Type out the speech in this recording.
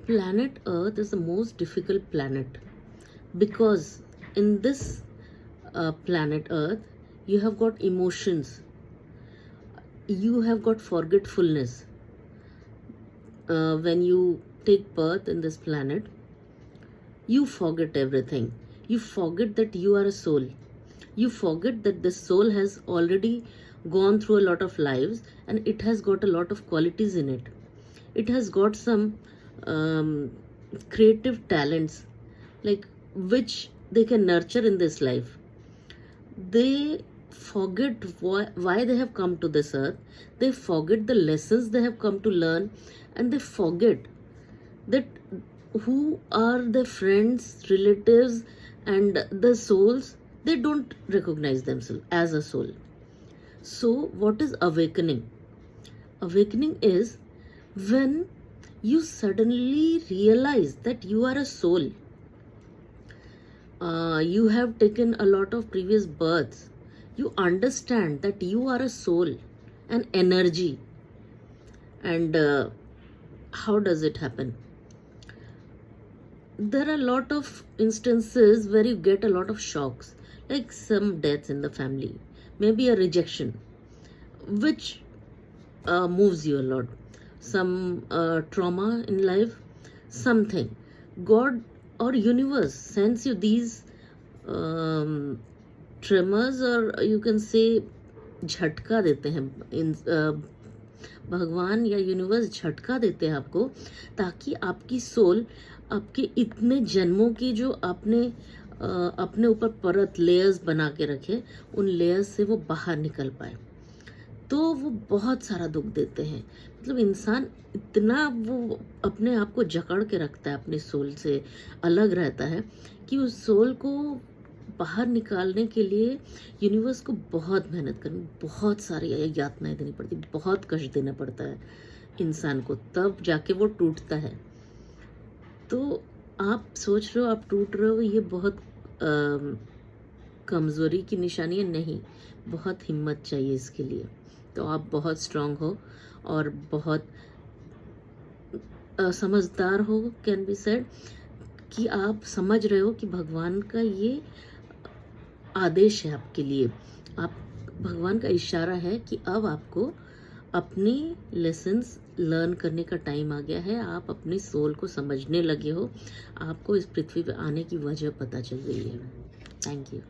Planet Earth is the most difficult planet because in this planet Earth, you have got emotions, you have got forgetfulness. When you take birth in this planet, you forget everything. You forget that you are a soul. You forget that this soul has already gone through a lot of lives and it has got a lot of qualities in it. It has got some creative talents, like which they can nurture in this life. They forget why they have come to this earth. They forget the lessons they have come to learn, and they forget that who are their friends, relatives, and the souls. They don't recognize themselves as a soul. So what is awakening? Awakening is when you suddenly realize that you are a soul. You have taken a lot of previous births. You understand that you are a soul, an energy. And how does it happen? There are a lot of instances where you get a lot of shocks, like some deaths in the family, maybe a rejection, which moves you a lot, some trauma in life, something. God or universe sends you these tremors, or you can say झटका देते हैं इन भगवान या universe झटका देते हैं आपको, ताकि आपकी सोल आपके इतने जन्मों की जो आपने अपने ऊपर परत लेयर्स बना के रखे, उन लेयर्स से वो बाहर निकल पाए। तो वो बहुत सारा दुख देते हैं। मतलब इंसान इतना वो अपने आप को जकड़ के रखता है, अपनी सोल से अलग रहता है, कि उस सोल को बाहर निकालने के लिए यूनिवर्स को बहुत मेहनत करनी, बहुत सारी यातनाएं देनी पड़ती, बहुत कष्ट देना पड़ता है इंसान को, तब जाके वो टूटता है। तो आप सोच रहे हो आप टूट रहे हो, ये बहुत कमज़ोरी की निशानी है? नहीं, बहुत हिम्मत चाहिए इसके लिए। तो आप बहुत स्ट्रांग हो और बहुत समझदार हो, कैन बी सेड, कि आप समझ रहे हो कि भगवान का ये आदेश है आपके लिए। आप भगवान का इशारा है कि अब आपको अपनी लेसन्स लर्न करने का टाइम आ गया है। आप अपनी सोल को समझने लगे हो, आपको इस पृथ्वी पे आने की वजह पता चल गई है। Thank you.